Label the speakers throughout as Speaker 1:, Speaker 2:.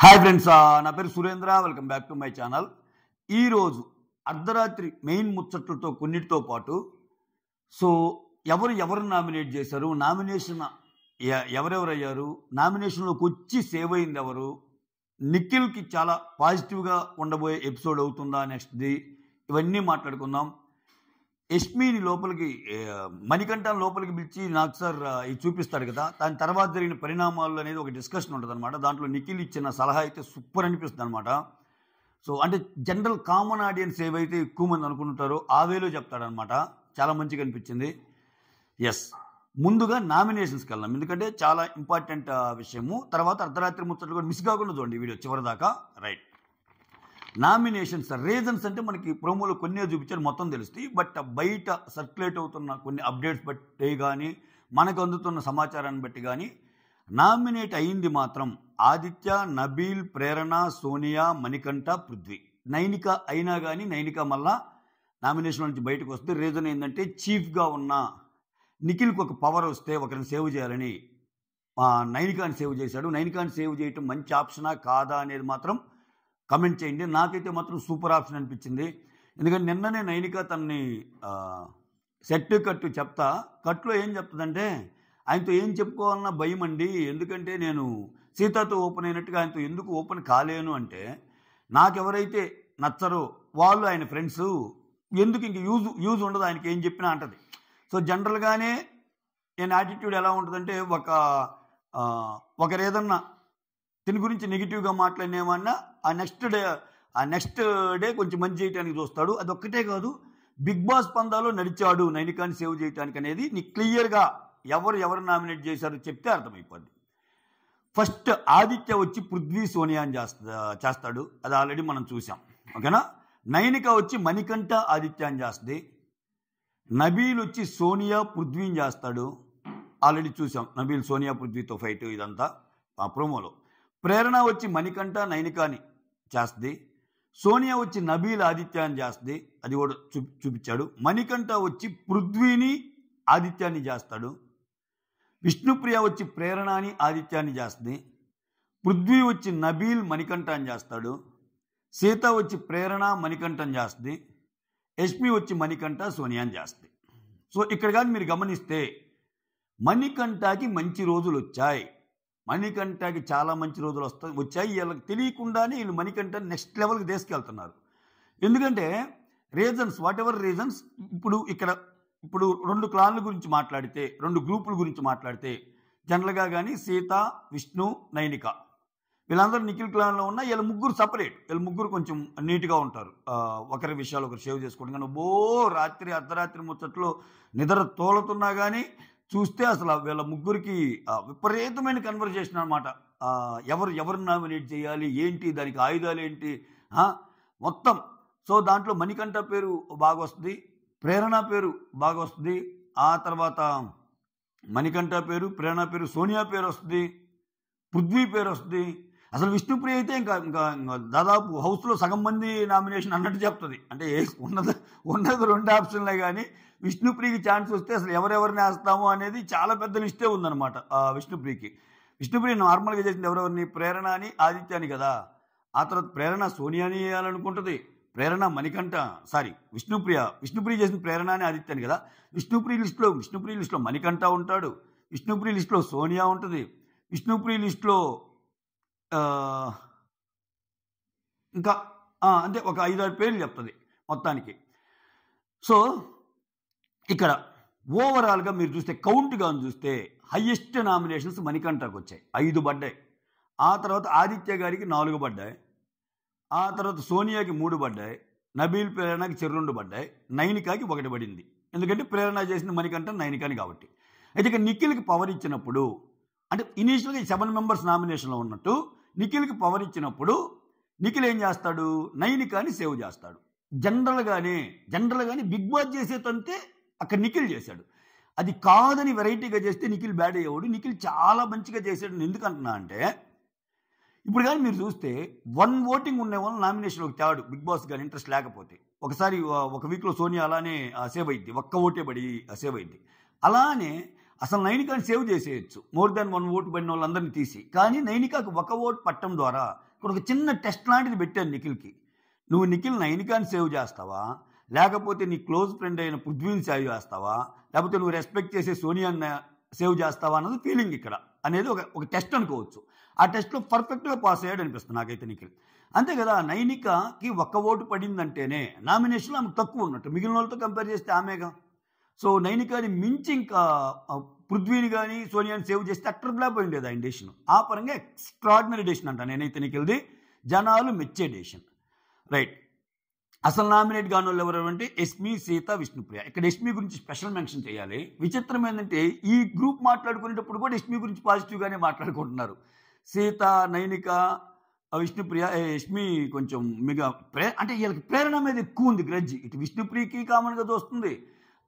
Speaker 1: Hi friends, నా పేరు Surendra. Welcome back to my channel. ఈరోజు అర్ధరాత్రి మెయిన్ ముచ్చట్లతో కొన్నిటితో పాటు సో ఎవరు నామినేట్ చేశారు, నామినేషన్ ఎవరెవరు అయ్యారు, నామినేషన్లోకి వచ్చి సేవ్ అయింది ఎవరు, నిఖిల్కి చాలా పాజిటివ్గా ఉండబోయే ఎపిసోడ్ అవుతుందా నెక్స్ట్ది, ఇవన్నీ మాట్లాడుకుందాం. యష్మిని లోపలికి మణికంఠన్ లోపలికి పిలిచి నాకు సార్ ఇది చూపిస్తాడు కదా, దాని తర్వాత జరిగిన పరిణామాలు అనేది ఒక డిస్కషన్ ఉంటుంది అనమాట. దాంట్లో నిఖిల్ ఇచ్చిన సలహా అయితే సూపర్ అనిపిస్తుంది అనమాట. సో అంటే జనరల్ కామన్ ఆడియన్స్ ఏవైతే ఎక్కువ మంది అనుకుంటారో ఆ వేలో చెప్తాడనమాట. చాలా మంచిగా అనిపించింది. ఎస్, ముందుగా నామినేషన్స్కి వెళ్దాం, ఎందుకంటే చాలా ఇంపార్టెంట్ విషయము. తర్వాత అర్ధరాత్రి ముచ్చట్లు కూడా మిస్ కాకుండా చూడండి వీడియో చివరిదాకా. రైట్, నామినేషన్స్ రీజన్స్ అంటే మనకి ప్రోమోలో కొన్నే చూపించారు, మొత్తం తెలుస్తాయి. బట్ బయట సర్క్యులేట్ అవుతున్న కొన్ని అప్డేట్స్ బట్టి కానీ మనకు అందుతున్న సమాచారాన్ని బట్టి కానీ నామినేట్ అయింది మాత్రం ఆదిత్య, నబీల్, ప్రేరణ, సోనియా, మణికంఠ, పృథ్వీ. నైనిక అయినా కానీ నైనిక మళ్ళా నామినేషన్ నుంచి బయటకు వస్తే రీజన్ ఏంటంటే చీఫ్గా ఉన్న నిఖిల్కి ఒక పవర్ వస్తే ఒకరిని సేవ్ చేయాలని నైనికాని సేవ్ చేశాడు. నైనికాని సేవ్ చేయటం మంచి ఆప్షనా కాదా అనేది మాత్రం కమెంట్ చేయండి. నాకైతే మాత్రం సూపర్ ఆప్షన్ అనిపించింది. ఎందుకంటే నిన్ననే నైనిక తనని సెట్ కట్టు చెప్తా, కట్లో ఏం చెప్తుందంటే ఆయనతో ఏం చెప్పుకోవాలన్నా భయం అండి, ఎందుకంటే నేను సీతతో ఓపెన్ అయినట్టుగా ఆయనతో ఎందుకు ఓపెన్ కాలేను అంటే నాకెవరైతే నచ్చరో వాళ్ళు ఆయన ఫ్రెండ్స్, ఎందుకు ఇంక యూజ్ ఉండదు ఆయనకి ఏం చెప్పినా అంటది. సో జనరల్గానే నేను యాటిట్యూడ్ ఎలా ఉంటుందంటే ఒకరు ఏదన్నా దీని గురించి నెగిటివ్గా మాట్లాడినేమన్నా ఆ నెక్స్ట్ డే కొంచెం మంచి చేయడానికి చూస్తాడు. అదొక్కటే కాదు, బిగ్ బాస్ పందాలో నడిచాడు నైనికాని సేవ్ చేయడానికి అనేది నీకు క్లియర్గా ఎవరు నామినేట్ చేశారో చెప్తే అర్థమైపోద్ది. ఫస్ట్ ఆదిత్య వచ్చి పృథ్వీ, సోనియాని చేస్తాడు, అది ఆల్రెడీ మనం చూసాం. ఓకేనా. నైనిక వచ్చి మణికంఠ, ఆదిత్యాన్ని చేస్తుంది. నబీల్ వచ్చి సోనియా, పృథ్వీని చేస్తాడు, ఆల్రెడీ చూసాం. నబీల్ సోనియా పృథ్వీతో ఫైట్ ఇదంతా ఆ ప్రోమోలో. ప్రేరణ వచ్చి మణికంఠ, నైనికాని చేస్తుంది. సోనియా వచ్చి నబీల్, ఆదిత్యాన్ని చేస్తుంది, అది కూడా చూపించాడు. మణికంఠ వచ్చి పృథ్వీని, ఆదిత్యాన్ని చేస్తాడు. విష్ణుప్రియ వచ్చి ప్రేరణని, ఆదిత్యాన్ని చేస్తుంది. పృథ్వీ వచ్చి నబీల్, మణికంఠని చేస్తాడు. సీత వచ్చి ప్రేరణ, మణికంఠని చేస్తుంది. యష్మి వచ్చి మణికంఠ, సోనియాని చేస్తుంది. సో ఇక్కడ కానీ మీరు గమనిస్తే మణికంఠకి మంచి రోజులు వచ్చాయి, మణికంఠకి చాలా మంచి రోజులు వచ్చాయి. వీళ్ళకి తెలియకుండానే వీళ్ళు మణికంఠ నెక్స్ట్ లెవెల్కి తీసుకెళ్తున్నారు. ఎందుకంటే రీజన్స్, వాట్ ఎవర్ రీజన్స్, ఇప్పుడు రెండు క్లాన్ల గురించి మాట్లాడితే, రెండు గ్రూపుల గురించి మాట్లాడితే జనరల్గా కానీ సీత, విష్ణు, నైనిక వీళ్ళందరూ నిఖిల్ క్లాన్లో ఉన్న, వీళ్ళ ముగ్గురు సపరేట్. వీళ్ళ ముగ్గురు కొంచెం నీట్గా ఉంటారు, ఒకరి విషయాలు ఒకరు సేవ్ చేసుకోవడం. కానీ అర్ధరాత్రి ముచ్చట్లో నిద్ర తోలుతున్నా కానీ చూస్తే అసలు వీళ్ళ ముగ్గురికి విపరీతమైన కన్వర్జేషన్ అనమాట. ఎవరు నామినేట్ చేయాలి, ఏంటి దానికి ఆయుధాలు ఏంటి మొత్తం. సో దాంట్లో మణికంఠ పేరు బాగా వస్తుంది, ప్రేరణ పేరు బాగా వస్తుంది, ఆ తర్వాత మణికంఠ పేరు, ప్రేరణ పేరు, సోనియా పేరు వస్తుంది, పృథ్వీ పేరు వస్తుంది. అసలు విష్ణుప్రియ అయితే ఇంకా దాదాపు హౌస్లో సగం మంది నామినేషన్ అన్నట్టు చెప్తుంది. అంటే ఉన్నది రెండు ఆప్షన్లే, కానీ విష్ణుప్రియకి ఛాన్స్ వస్తే అసలు ఎవరెవరిని వేస్తాము అనేది చాలా పెద్ద లిస్టే ఉందన్నమాట. విష్ణుప్రియ నార్మల్గా చేసింది ఎవరెవరిని, ప్రేరణ అని, ఆదిత్యాని కదా. ఆ తర్వాత ప్రేరణ సోనియాని వేయాలనుకుంటుంది, ప్రేరణ మణికంఠ, విష్ణుప్రియ చేసిన ప్రేరణ అని, ఆదిత్యాని కదా. విష్ణుప్రియ లిస్టులో మణికంఠ ఉంటాడు, విష్ణుప్రియ లిస్టులో సోనియా ఉంటుంది, విష్ణుప్రియ లిస్టులో ఇంకా అంటే ఒక 5-6 పేర్లు చెప్తుంది మొత్తానికి. సో ఇక్కడ ఓవరాల్గా మీరు చూస్తే కౌంట్గా చూస్తే హయ్యెస్ట్ నామినేషన్స్ మణికంఠకు వచ్చాయి, 5 పడ్డాయి. ఆ తర్వాత ఆదిత్య గారికి 4 పడ్డాయి, ఆ తర్వాత సోనియాకి 3 పడ్డాయి, నబీల్, ప్రేరణకి 2 పడ్డాయి, నైనికాకి 1 పడింది. ఎందుకంటే ప్రేరణ చేసిన మణికంఠ నైనికాని కాబట్టి. అయితే ఇక నిఖిల్కి పవర్ ఇచ్చినప్పుడు, అంటే ఇనీషియల్గా 7 మెంబర్స్ నామినేషన్లో ఉన్నట్టు నిఖిల్కి పవర్ ఇచ్చినప్పుడు నిఖిల్ ఏం చేస్తాడు, నైనికాని సేవ్ చేస్తాడు. జనరల్గానే బిగ్ బాస్ చేసేటంతే అక్కడ నిఖిల్ చేశాడు. అది కాదని వెరైటీగా చేస్తే నిఖిల్ బ్యాడ్ అయ్యేవాడు. నిఖిల్ చాలా మంచిగా చేసాడు. ఎందుకంటున్నా అంటే ఇప్పుడు కానీ మీరు చూస్తే 1 ఓటింగ్ ఉండే వాళ్ళు నామినేషన్లోకి తేడు బిగ్ బాస్ కానీ ఇంట్రెస్ట్ లేకపోతే. ఒకసారి ఒక వీక్లో సోనియా అలానే సేవ్ అయింది, 1 ఓటే పడి సేవ్ అయింది. అలానే అసలు నైనికాని సేవ్ చేసేయచ్చు, మోర్ దాన్ 1 ఓటు పడిన వాళ్ళందరినీ తీసి. కానీ నైనికాకు 1 ఓటు పట్టడం ద్వారా ఇక్కడ ఒక చిన్న టెస్ట్ లాంటిది పెట్టాను నిఖిల్కి. నువ్వు నిఖిల్ నైనికాని సేవ్ చేస్తావా, లేకపోతే నీ క్లోజ్ ఫ్రెండ్ అయిన పృథ్వీని సేవ్ చేస్తావా, లేకపోతే నువ్వు రెస్పెక్ట్ చేసే సోనియాని సేవ్ చేస్తావా అన్నది ఫీలింగ్ ఇక్కడ అనేది ఒక టెస్ట్ అనుకోవచ్చు. ఆ టెస్ట్లో పర్ఫెక్ట్గా పాస్ అయ్యాడు అనిపిస్తుంది నాకైతే నిఖిల్. అంతే కదా, నైనికకి ఒక్క ఓటు పడిందంటేనే నామినేషన్లో ఆమెకు తక్కువ ఉన్నట్టు, మిగిలిన వాళ్ళతో కంపేర్ చేస్తే ఆమెగా. సో నైనికాని మించి ఇంకా పృథ్వీని కానీ సోనియాని సేవ్ చేస్తే అట్టర్ బ్లాక్ ఉండేది ఆయన డెసిషన్. ఆ పరంగా ఎక్స్ట్రాడినరీ డెసిషన్ అంట నేనైతే నిఖిల్ది, జనాలు మెచ్చే డెసిషన్. రైట్. అసలు నామినేట్ కాని వాళ్ళు ఎవరు అంటే ఎస్మి, సీత, విష్ణుప్రియ. ఇక్కడ ఎస్మి గురించి స్పెషల్ మెన్షన్ చేయాలి. విచిత్రం ఏంటంటే ఈ గ్రూప్ మాట్లాడుకునేటప్పుడు కూడా ఎస్మి గురించి పాజిటివ్గానే మాట్లాడుకుంటున్నారు. సీత, నైనిక, విష్ణుప్రియ, ఎస్మి కొంచెం అంటే వీళ్ళకి ప్రేరణ మీద ఎక్కువ ఉంది గ్రడ్జి. ఇటు విష్ణుప్రియకి కామన్గా వస్తుంది,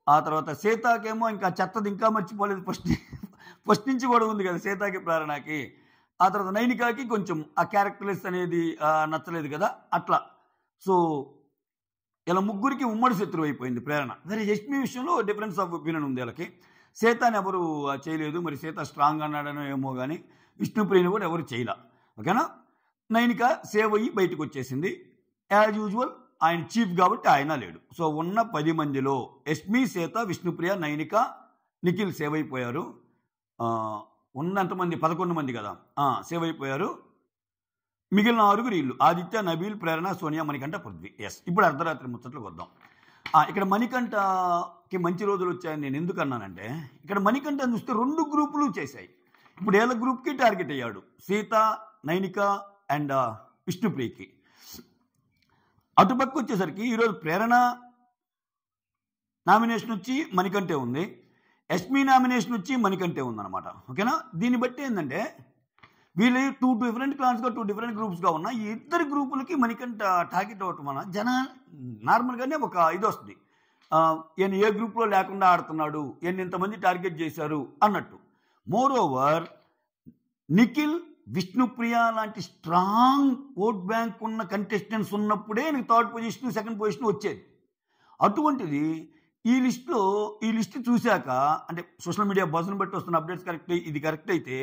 Speaker 1: ఆ తర్వాత సీతాకేమో ఇంకా చెత్తది ఇంకా మర్చిపోలేదు, ఫస్ట్ నుంచి కూడా ఉంది కదా సీతాకి ప్రేరణకి. ఆ తర్వాత నైనికాకి కొంచెం ఆ క్యారెక్టర్లెస్ అనేది నచ్చలేదు కదా అట్లా. సో ఇలా ముగ్గురికి ఉమ్మడి శత్రువు అయిపోయింది ప్రేరణ. వేరే ఎస్మి విషయంలో డిఫరెన్స్ ఆఫ్ ఒపీనియన్ ఉంది వీళ్ళకి. సీతాని ఎవరు చేయలేదు, మరి సీత స్ట్రాంగ్ అన్నాడనో ఏమో కానీ విష్ణుప్రియని కూడా ఎవరు చేయలే. ఓకేనా. నైనిక సేవ్ అయ్యి బయటకు వచ్చేసింది. యాజ్ యూజువల్ ఆయన చీఫ్ కాబట్టి ఆయన లేడు. సో ఉన్న 10 మందిలో ఎస్మి, సీత, విష్ణుప్రియ, నైనిక, నిఖిల్ సేవ్ అయిపోయారు. ఉన్నంతమంది 11 మంది కదా సేవ్ అయిపోయారు. మిగిలిన 6 వీళ్ళు ఆదిత్య, నబీల్, ప్రేరణ, సోనియా, మణికంఠ, పృథ్వీ. ఎస్. ఇప్పుడు అర్ధరాత్రి ముచ్చట్లకు వద్దాం. ఇక్కడ మణికంఠకి మంచి రోజులు వచ్చాయని నేను ఎందుకు అన్నానంటే, ఇక్కడ మణికంఠని చూస్తే 2 గ్రూపులు చేశాయి. ఇప్పుడు ఏళ్ళ గ్రూప్కి టార్గెట్ అయ్యాడు, సీత, నైనిక అండ్ విష్ణుప్రియకి. అటుపక్క వచ్చేసరికి ఈరోజు ప్రేరణ నామినేషన్ వచ్చి మణికంఠే ఉంది, ఎస్మి నామినేషన్ వచ్చి మణికంఠే ఉందన్నమాట. ఓకేనా. దీన్ని బట్టి ఏంటంటే వీళ్ళు 2 డిఫరెంట్ క్లాన్స్గా 2 డిఫరెంట్ గ్రూప్స్గా ఉన్న ఈ ఇద్దరు గ్రూపులకి మణికంఠ టార్గెట్ అవ్వటం వల్ల నార్మల్గానే ఒక ఇది వస్తుంది, ఈయన ఏ గ్రూప్లో లేకుండా ఆడుతున్నాడు, ఈయన ఇంతమంది టార్గెట్ చేశారు అన్నట్టు. మోర్ ఓవర్ నిఖిల్, విష్ణుప్రియ లాంటి స్ట్రాంగ్ ఓట్ బ్యాంక్ ఉన్న కంటెస్టెంట్స్ ఉన్నప్పుడే నీకు 3rd పొజిషన్ 2nd పొజిషన్ వచ్చేది. అటువంటిది ఈ లిస్ట్ చూశాక, అంటే సోషల్ మీడియా బజ్ను బట్టి వస్తున్న అప్డేట్స్ కరెక్ట్, ఇది కరెక్ట్ అయితే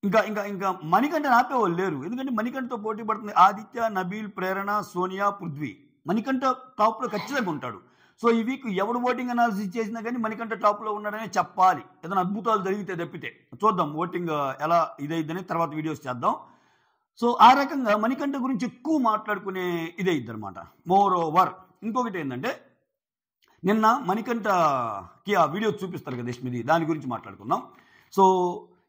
Speaker 1: ఇంకా ఇంకా ఇంకా మణికంఠ ఆపేవాళ్ళు లేరు. ఎందుకంటే మణికంఠతో పోటీ పడుతుంది ఆదిత్య, నబీల్, ప్రేరణ, సోనియా, పృథ్వీ. మణికంఠ టాప్లో ఖచ్చితంగా ఉంటాడు. సో ఈ వీక్ ఎవడు ఓటింగ్ అనాలిసిస్ చేసినా కానీ మణికంఠ టాప్లో ఉన్నాడనే చెప్పాలి, ఏదైనా అద్భుతాలు జరిగితే తప్పితే. చూద్దాం ఓటింగ్ ఎలా ఇదైద్దని తర్వాత వీడియోస్ చేద్దాం. సో ఆ రకంగా మణికంఠ గురించి ఎక్కువ మాట్లాడుకునే ఇదైద్ది అనమాట. మోర్ ఓవర్ ఇంకొకటి ఏంటంటే, నిన్న మణికంఠకి ఆ వీడియో చూపిస్తారు కదా యష్మిది, దాని గురించి మాట్లాడుకుందాం. సో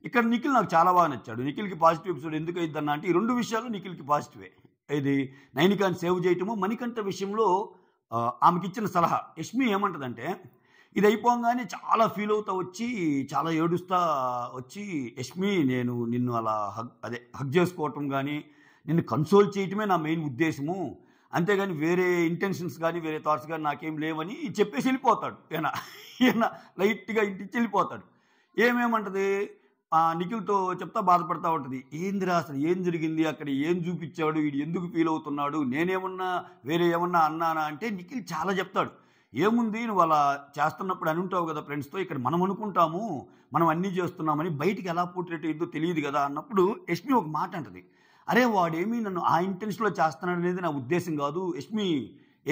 Speaker 1: ఇక్కడ నిఖిల్ నాకు చాలా బాగా నచ్చాడు. నిఖిల్కి పాజిటివ్ ఎపిసోడ్ ఎందుకు అయిద్దన్నా అంటే ఈ 2 విషయాలు నిఖిల్కి పాజిటివే. ఇది నైనికాని సేవ్ చేయటము, మణికంఠ విషయంలో ఆమెకి ఇచ్చిన సలహా. యష్మి ఏమంటుందంటే, ఇది అయిపోగానే చాలా ఫీల్ అవుతా వచ్చి, చాలా ఏడుస్తా వచ్చి, యష్మి నేను నిన్ను అలా హగ్ చేసుకోవటం కానీ నిన్ను కన్సోల్ చేయటమే నా మెయిన్ ఉద్దేశము, అంతేగాని వేరే ఇంటెన్షన్స్ కానీ వేరే థాట్స్ కానీ నాకేం లేవని చెప్పేసి వెళ్ళిపోతాడు. ఈయన లైట్గా ఇంటికి వెళ్ళిపోతాడు. ఏమేమంటది, నిఖిల్తో చెప్తా బాధపడతా ఉంటుంది. ఏందిరా అసలు ఏం జరిగింది, అక్కడ ఏం చూపించాడు, వీడు ఎందుకు ఫీల్ అవుతున్నాడు, నేనేమన్నా వేరే ఏమన్నా అన్నానా అంటే నిఖిల్ చాలా చెప్తాడు. ఏముంది, నువ్వు అలా చేస్తున్నప్పుడు అని ఉంటావు కదా ఫ్రెండ్స్తో, ఇక్కడ మనం అనుకుంటాము మనం అన్నీ చేస్తున్నామని, బయటికి ఎలా పోర్ట్రేట్ అయ్యిందో తెలియదు కదా అన్నప్పుడు యష్మి ఒక మాట అంటది, అరే వాడేమీ నన్ను ఆ ఇంటెన్షన్లో చేస్తున్నాడు అనేది నా ఉద్దేశం కాదు. యష్మి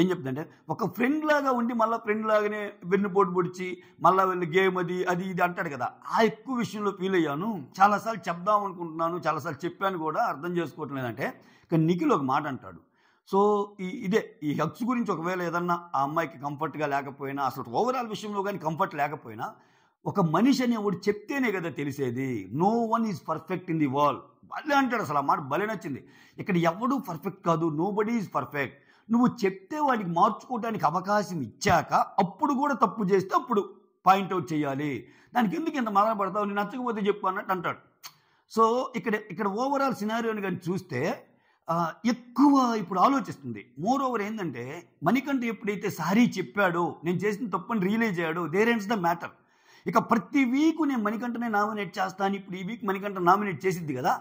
Speaker 1: ఏం చెప్తుందంటే, ఒక ఫ్రెండ్ లాగా ఉండి మళ్ళీ ఫ్రెండ్ లాగానే వెన్నుపోటు పొడిచి మళ్ళీ వెళ్ళి గేమ్ అది ఇది అంటాడు కదా, ఆ ఎక్కువ విషయంలో ఫీల్ అయ్యాను, చాలాసార్లు చెప్దాం అనుకుంటున్నాను, చాలాసార్లు చెప్పాను కూడా, అర్థం చేసుకోవటం లేదంటే. కానీ నిఖిల్ ఒక మాట అంటాడు. సో ఈ హగ్స్ గురించి ఒకవేళ ఏదన్నా ఆ అమ్మాయికి కంఫర్ట్గా లేకపోయినా, అసలు ఓవరాల్ విషయంలో కానీ కంఫర్ట్ లేకపోయినా, ఒక మనిషి అనేవాడు చెప్తేనే కదా తెలిసేది. No one is perfect in the world. భలే అంటాడు, అసలు ఆ మాట భలే నచ్చింది. ఇక్కడ ఎవడూ పర్ఫెక్ట్ కాదు, నో బడీ ఈజ్ పర్ఫెక్ట్. నువ్వు చెప్తే వాడికి మార్చుకోవడానికి అవకాశం ఇచ్చాక అప్పుడు కూడా తప్పు చేస్తే అప్పుడు పాయింట్అవుట్ చేయాలి. దానికి ఎందుకు ఇంత బాధపడతావు, నేను నచ్చకపోతే చెప్పు అన్నట్టు అంటాడు. సో ఇక్కడ ఓవరాల్ సినారియోని కానీ చూస్తే ఎక్కువ ఇప్పుడు ఆలోచిస్తుంది. మోర్ ఓవర్ ఏంటంటే, మణికంఠ ఎప్పుడైతే సారీ చెప్పాడో, నేను చేసిన తప్పని రియలైజ్ అయ్యాడో, దేర్ ఎండ్స్ ద మ్యాటర్. ఇక ప్రతి వీక్ నేను మణికంఠనే నామినేట్ చేస్తాను, ఇప్పుడు ఈ వీక్ మణికంఠ నామినేట్ చేసిద్ది కదా.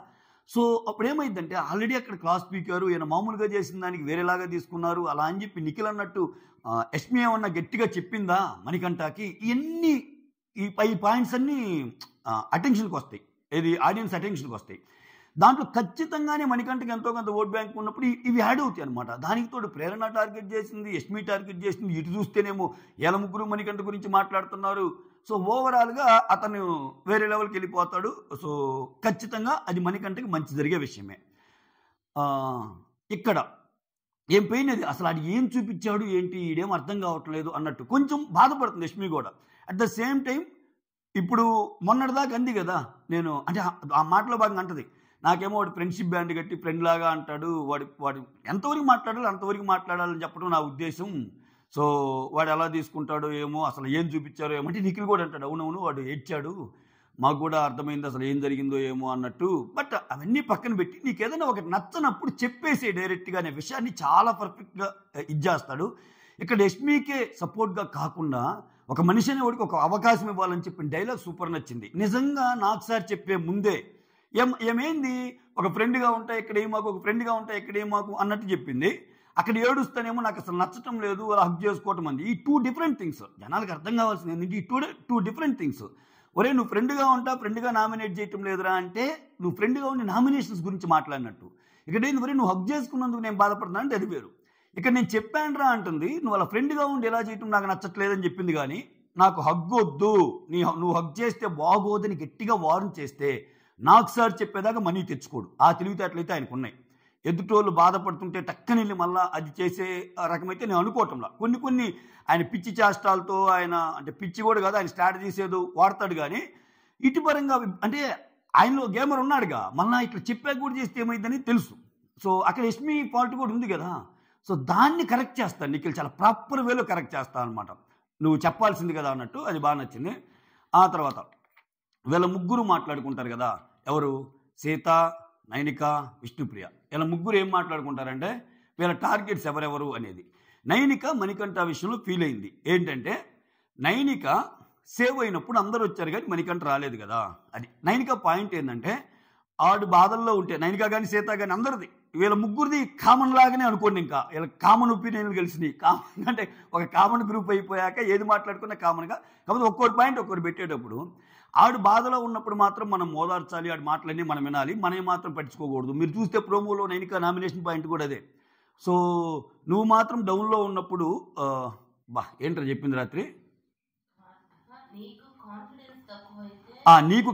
Speaker 1: సో అప్పుడు ఏమైందంటే, ఆల్రెడీ అక్కడ క్లాస్ స్పీకరు ఈయన మామూలుగా చేసిన దానికి వేరేలాగా తీసుకున్నారు, అలా అని చెప్పి నిఖిల్ అన్నట్టు యష్మి ఏమన్నా గట్టిగా చెప్పిందా మణికంఠకి, ఇవన్నీ ఈ పాయింట్స్ అన్నీ అటెన్షన్కి వస్తాయి, ఇది ఆడియన్స్ అటెన్షన్కి వస్తాయి. దాంట్లో ఖచ్చితంగానే మణికంఠకి ఎంతో కొంత ఓట్ బ్యాంక్ ఉన్నప్పుడు ఇవి యాడ్ అవుతాయి అనమాట. దానికి తోడు ప్రేరణ టార్గెట్ చేసింది, యష్మి టార్గెట్ చేసింది. ఇటు చూస్తేనేమో ఏళ్ళ ముగ్గురు మణికంఠ గురించి మాట్లాడుతున్నారు. సో ఓవరాల్గా అతను వేరే లెవెల్కి వెళ్ళిపోతాడు. సో ఖచ్చితంగా అది మణికంఠకి మంచి జరిగే విషయమే. ఇక్కడ ఏం పోయినది అసలు అది ఏం చూపించాడు ఏంటి ఈడేం అర్థం కావట్లేదు అన్నట్టు కొంచెం బాధపడుతుంది యష్మి కూడా. అట్ ద సేమ్ టైం ఇప్పుడు మొన్నటిదాకా అంది కదా, నేను అంటే ఆ మాటలో భాగంగా అంటది, నాకేమో వాడు ఫ్రెండ్షిప్ బ్యాండ్ కట్టి ఫ్రెండ్ లాగా అంటాడు, వాడు ఎంతవరకు మాట్లాడాలి అంతవరకు మాట్లాడాలని చెప్పడం నా ఉద్దేశం. సో వాడు ఎలా తీసుకుంటాడో ఏమో, అసలు ఏం చూపించారో ఏమంటే నిఖిల్ కూడా అంటాడు, అవునవును వాడు ఏడ్చాడు, మాకు కూడా అర్థమైంది అసలు ఏం జరిగిందో ఏమో అన్నట్టు. బట్ అవన్నీ పక్కన పెట్టి నీకు ఏదైనా ఒకటి నచ్చనప్పుడు చెప్పేసే డైరెక్ట్గా అనే విషయాన్ని చాలా పర్ఫెక్ట్గా ఇచ్చేస్తాడు. ఇక్కడ యష్మికే సపోర్ట్గా కాకుండా ఒక మనిషి అనేవాడికి ఒక అవకాశం ఇవ్వాలని చెప్పిన డైలాగ్ సూపర్ నచ్చింది. నిజంగా నాకు సార్ చెప్పే ముందే ఏమైంది, ఒక ఫ్రెండ్గా ఉంటాయి ఇక్కడే మాకు, ఒక ఫ్రెండ్గా ఉంటాయి ఇక్కడే మాకు అన్నట్టు చెప్పింది. అక్కడ ఏడుస్తానేమో నాకు అసలు నచ్చటం లేదు, అలా హక్ చేసుకోవటం అంది. ఈ టూ డిఫరెంట్ థింగ్స్ జనాలకు అర్థం కావాల్సింది ఏంటంటే ఈ టూ డిఫరెంట్ థింగ్స్. ఒరే నువ్వు ఫ్రెండ్గా ఉంటా, ఫ్రెండ్గా నామినేట్ చేయటం లేదురా అంటే నువ్వు ఫ్రెండ్గా ఉండి నామినేషన్స్ గురించి మాట్లాడినట్టు. ఇక్కడ ఏంది మరి నువ్వు హక్ చేసుకున్నందుకు నేను బాధపడుతున్నా అంటే అది వేరు. ఇక్కడ నేను చెప్పానురా అంటుంది, నువ్వు అలా ఫ్రెండ్గా ఉండి ఎలా చేయటం నాకు నచ్చట్లేదని చెప్పింది. కానీ నాకు హగ్గొద్దు, నువ్వు హక్ చేస్తే బాగోదని గట్టిగా వార్న్ చేస్తే నాకు సార్ చెప్పేదాకా మనీ తెచ్చుకోడు. ఆ తెలివితేటలైతే ఆయనకు ఉన్నాయి. ఎదుటోళ్ళు బాధపడుతుంటే టక్కనెళ్ళి మళ్ళీ అది చేసే రకమైతే నేను అనుకోవటంలా. కొన్ని ఆయన పిచ్చి చేష్టాలతో, ఆయన అంటే పిచ్చి కూడా కాదు, ఆయన స్ట్రాటజీస్ ఏదో వాడతాడు. కానీ ఇటుపరంగా అంటే ఆయనలో గేమర్ ఉన్నాడుగా, మళ్ళీ ఇట్లా చెప్పాక కూడా చేస్తే ఏమైందని తెలుసు. సో అక్కడ యష్మి ఫాల్ట్ కూడా ఉంది కదా. సో దాన్ని కరెక్ట్ చేస్తాను నిఖిల్, చాలా ప్రాపర్ వేలో కరెక్ట్ చేస్తాను అనమాట. నువ్వు చెప్పాల్సింది కదా అన్నట్టు అది బాగా నచ్చింది. ఆ తర్వాత వీళ్ళ ముగ్గురు మాట్లాడుకుంటారు కదా, ఎవరు, సీత, నైనిక, విష్ణుప్రియ. ఇలా ముగ్గురు ఏం మాట్లాడుకుంటారంటే వీళ్ళ టార్గెట్స్ ఎవరెవరు అనేది. నైనిక మణికంఠ విషయంలో ఫీల్ అయింది. ఏంటంటే నైనిక సేవ్ అయినప్పుడు అందరూ వచ్చారు కానీ మణికంఠ రాలేదు కదా. అది నైనిక పాయింట్. ఏంటంటే ఆడు బాధల్లో ఉంటే నైనిక కానీ సీత కానీ అందరిది వీళ్ళ ముగ్గురిది కామన్ లాగానే అనుకోండి. ఇంకా వీళ్ళ కామన్ ఒపీనియన్లు కలిసినాయి. కామన్ అంటే ఒక కామన్ గ్రూప్ అయిపోయాక ఏది మాట్లాడుకున్నా కామన్గా. కాకపోతే ఒక్కొక్కటి పాయింట్ ఒక్కొక్కటి పెట్టేటప్పుడు ఆడు బాధలో ఉన్నప్పుడు మాత్రం మనం ఓదార్చాలి, ఆడు మాటలన్నీ మనం వినాలి, మనం మాత్రం పట్టించుకోకూడదు. మీరు చూస్తే ప్రోమోలో నైనిక నామినేషన్ పాయింట్ కూడా అదే. సో నువ్వు మాత్రం డౌన్లో ఉన్నప్పుడు ఏంటో చెప్పింది రాత్రి, నీకు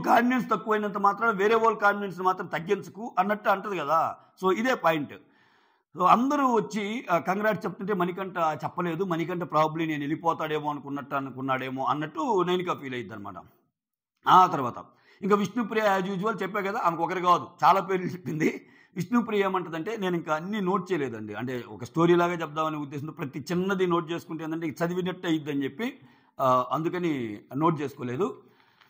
Speaker 1: కాన్ఫిడెన్స్ తక్కువైనంత మాత్రం వేరే వాళ్ళ కాన్ఫిడెన్స్ మాత్రం తగ్గించకు అన్నట్టు అంటది కదా. సో ఇదే పాయింట్. సో అందరూ వచ్చి కంగ్రాట్స్ చెప్తుంటే మణికంఠ చెప్పలేదు, మణికంఠ ప్రాబ్లీ నేను వెళ్ళిపోతాడేమో అనుకున్నాడేమో అన్నట్టు నైనిక ఫీల్ అయ్యింది అనమాట. ఆ తర్వాత ఇంకా విష్ణుప్రియ యాజ్ యూజువల్ చెప్పా కదా, ఆమెకు ఒకరు కాదు చాలా పేర్లు చెప్పింది. విష్ణుప్రియ ఏమంటుందంటే నేను ఇంకా అన్నీ నోట్ చేయలేదండి, అంటే ఒక స్టోరీ లాగా చెప్దామనే ఉద్దేశంతో ప్రతి చిన్నది నోట్ చేసుకుంటే ఏంటంటే చదివినట్టు అయ్యిద్దని చెప్పి అందుకని నోట్ చేసుకోలేదు.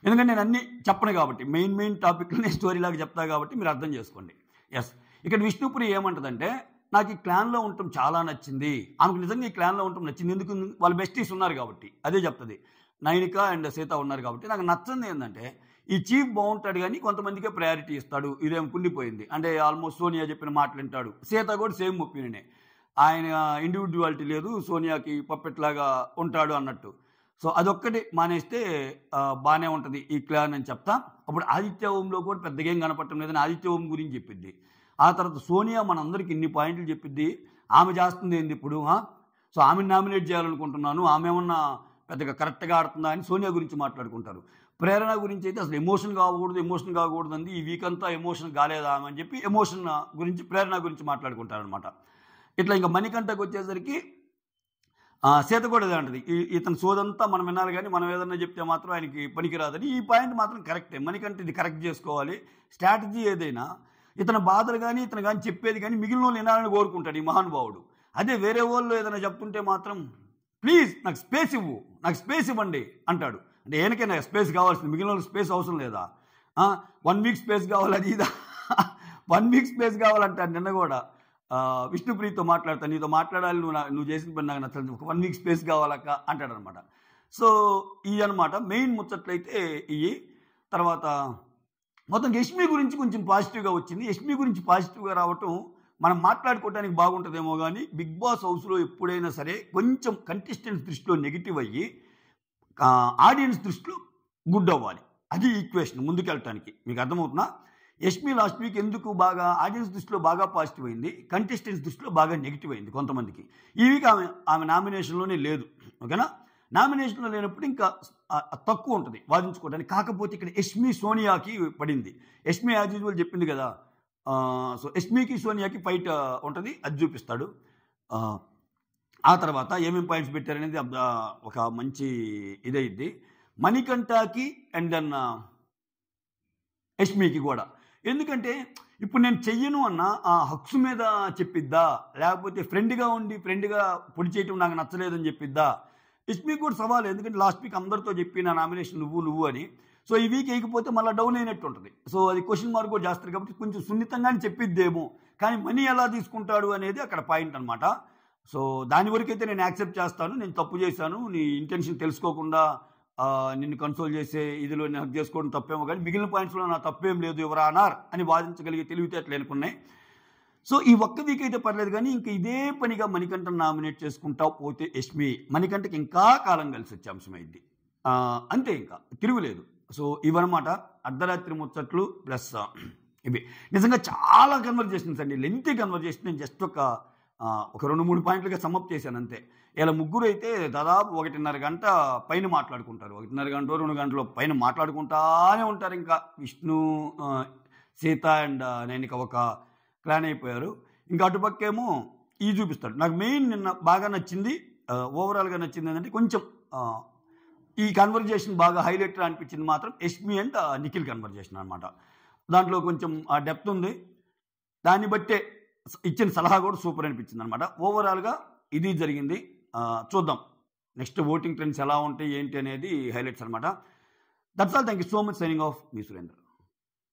Speaker 1: ఎందుకంటే నేను అన్నీ చెప్పను కాబట్టి, మెయిన్ టాపిక్లోనే స్టోరీ లాగా చెప్తా కాబట్టి మీరు అర్థం చేసుకోండి. ఎస్, ఇక్కడ విష్ణుప్రియ ఏమంటుందంటే నాకు ఈ క్లాన్లో ఉండటం చాలా నచ్చింది. ఆమెకు నిజంగా ఈ క్లాన్లో ఉండటం నచ్చింది. ఎందుకు, వాళ్ళ బెస్టీస్ ఉన్నారు కాబట్టి. అదే చెప్తుంది. నైనిక అండ్ సీత ఉన్నారు కాబట్టి. నాకు నచ్చింది ఏంటంటే ఈ చీఫ్ బాగుంటాడు కానీ కొంతమందికే ప్రయారిటీ ఇస్తాడు, ఇదేం కుండిపోయింది. అంటే ఆల్మోస్ట్ సోనియా చెప్పిన మాటలు వింటాడు. సీత కూడా సేమ్ ఒపీనియనే, ఆయన ఇండివిజువాలిటీ లేదు, సోనియాకి పప్పెట్లాగా ఉంటాడు అన్నట్టు. సో అదొక్కటి మానేస్తే బాగానే ఉంటుంది ఈ క్లాన్ అని చెప్తా. అప్పుడు ఆదిత్య ఓంలో కూడా పెద్దగా ఏం కనపడటం లేదని ఆదిత్య ఓం గురించి చెప్పిద్ది. ఆ తర్వాత సోనియా మనందరికీ ఇన్ని పాయింట్లు చెప్పిద్ది. ఆమె చేస్తుంది ఏంది ఇప్పుడు, సో ఆమెను నామినేట్ చేయాలనుకుంటున్నాను, ఆమె ఏమన్నా పెద్దగా కరెక్ట్గా ఆడుతుందా అని సోనియా గురించి మాట్లాడుకుంటారు. ప్రేరణ గురించి అయితే అసలు ఎమోషన్ కాకూడదు అంది. ఈ వీక్ అంతా ఎమోషన్ కాలేదా అని చెప్పి ఎమోషన్ గురించి ప్రేరణ గురించి మాట్లాడుకుంటారు అనమాట. ఇట్లా ఇంకా మణికంఠకు వచ్చేసరికి సీత కూడా ఇదే అంటది, ఇతని సోదంతా మనం వినాలి కానీ మనం ఏదన్నా చెప్తే మాత్రం ఆయనకి పనికిరాదని. ఈ పాయింట్ మాత్రం కరెక్టే, మణికంఠ ఇది కరెక్ట్ చేసుకోవాలి. స్ట్రాటజీ ఏదైనా ఇతని బాధలు కానీ ఇతను కానీ చెప్పేది కానీ మిగిలిన వాళ్ళు వినాలని కోరుకుంటాడు ఈ మహానుభావుడు. అదే వేరే వాళ్ళు ఏదైనా చెప్తుంటే మాత్రం ప్లీజ్ నాకు స్పేస్ ఇవ్వు, నాకు స్పేస్ ఇవ్వండి అంటాడు. అంటే ఏనకైనా స్పేస్ కావాల్సింది, మిగిలిన వాళ్ళకి స్పేస్ అవసరం లేదా? 1 వీక్ స్పేస్ కావాలి, అది ఇదా 1 వీక్ స్పేస్ కావాలంటాడు. నిన్న కూడా విష్ణుప్రియతో మాట్లాడతాను, నీతో మాట్లాడాలి, నువ్వు చేసిన పని నాకు నచ్చలేదు, 1 వీక్ స్పేస్ కావాలక్క అంటాడు అనమాట. సో ఇవి అనమాట మెయిన్ ముచ్చట్లయితే ఇవి. తర్వాత మొత్తం యష్మి గురించి కొంచెం పాజిటివ్గా వచ్చింది. యష్మి గురించి పాజిటివ్గా రావటం మనం మాట్లాడుకోవడానికి బాగుంటుందేమో కానీ బిగ్ బాస్ హౌస్లో ఎప్పుడైనా సరే కొంచెం కంటెస్టెంట్స్ దృష్టిలో నెగిటివ్ అయ్యి ఆడియన్స్ దృష్టిలో గుడ్ అవ్వాలి. అది ఈక్వేషన్ ముందుకెళ్ళటానికి. మీకు అర్థమవుతున్నా? యష్మి లాస్ట్ వీక్ ఎందుకు బాగా ఆడియన్స్ దృష్టిలో బాగా పాజిటివ్ అయింది, కంటెస్టెంట్స్ దృష్టిలో బాగా నెగిటివ్ అయింది కొంతమందికి. ఈ వీక్ ఆమె నామినేషన్లోనే లేదు. ఓకేనా? నామినేషన్లో లేనప్పుడు ఇంకా తక్కువ ఉంటుంది వాదించుకోవడానికి. కాకపోతే ఇక్కడ యష్మి సోనియాకి పడింది. యష్మి యాజ్ యూజువల్ చెప్పింది కదా, సో యష్మికి సోనియాకి ఫైట్ ఉంటుంది, అది చూపిస్తాడు. ఆ తర్వాత ఏమేమి పాయింట్స్ పెట్టారనేది ఒక మంచి ఇదైద్ది. మణికంఠకి అండ్ దెన్ యష్మికి కూడా. ఎందుకంటే ఇప్పుడు నేను చెయ్యను అన్న ఆ హక్స్ మీద చెప్పిద్దా, లేకపోతే ఫ్రెండ్గా ఉండి ఫ్రెండ్గా పొడి చేయటం నాకు నచ్చలేదని చెప్పిద్దా? యష్మికి కూడా సవాల్. ఎందుకంటే లాస్ట్ వీక్ అందరితో చెప్పి నా నామినేషన్ నువ్వు అని. సో ఈ వీక్ వేయకపోతే మళ్ళీ డౌన్ అయినట్టు ఉంటుంది. సో అది క్వశ్చన్ మార్క్ కూడా చేస్తారు కాబట్టి కొంచెం సున్నితంగానే చెప్పిద్దేమో, కానీ మనీ ఎలా తీసుకుంటాడు అనేది అక్కడ పాయింట్ అనమాట. సో దాని వరకైతే నేను యాక్సెప్ట్ చేస్తాను, నేను తప్పు చేశాను, నీ ఇంటెన్షన్ తెలుసుకోకుండా నిన్ను కన్సోల్ చేసే ఇదిలో నేను హక్ చేసుకోవడం తప్పేమో, కానీ మిగిలిన పాయింట్స్లో నా తప్పేం లేదు ఎవరు అన్నారు అని వాదించగలిగే తెలివితేటలు అనుకున్నాయి. సో ఈ ఒక్క వీక్ అయితే పర్లేదు, కానీ ఇంకా ఇదే పనిగా మణికంఠను నామినేట్ చేసుకుంటా పోతే యష్మి, మణికంఠకి ఇంకా కాలం కలిసి వచ్చే అంశం అయింది. అంతే, ఇంకా తిరుగులేదు. సో ఇవన్నమాట అర్ధరాత్రి ముచ్చట్లు ప్లస్ ఇవి. నిజంగా చాలా కన్వర్జేషన్స్ అండి, లెంతీ కన్వర్జేషన్. నేను జస్ట్ ఒక 2-3 పాయింట్లుగా సమ్అప్ చేశాను అంతే. ఇలా ముగ్గురు అయితే దాదాపు 1.5 గంట పైన మాట్లాడుకుంటారు. 1.5 గంట 2 గంటల పైన మాట్లాడుకుంటానే ఉంటారు. ఇంకా విష్ణు, సీత అండ్ నైనిక ఒక ప్లాన్ అయిపోయారు. ఇంకా అటుపక్కేమో ఈ చూపిస్తాడు. నాకు మెయిన్ నిన్న బాగా నచ్చింది, ఓవరాల్గా నచ్చింది ఏంటంటే కొంచెం ఈ కన్వర్జేషన్ బాగా హైలైట్ అనిపించింది మాత్రం యష్మి అండ్ నిఖిల్ కన్వర్జేషన్ అనమాట. దాంట్లో కొంచెం డెప్త్ ఉంది. దాన్ని బట్టే ఇచ్చిన సలహా కూడా సూపర్ అనిపించింది అనమాట. ఓవరాల్గా ఇది జరిగింది. చూద్దాం నెక్స్ట్ ఓటింగ్ ట్రెండ్స్ ఎలా ఉంటాయి ఏంటి అనేది హైలైట్స్ అనమాట. That's all. Thank you so much. Signing off, me Surendra.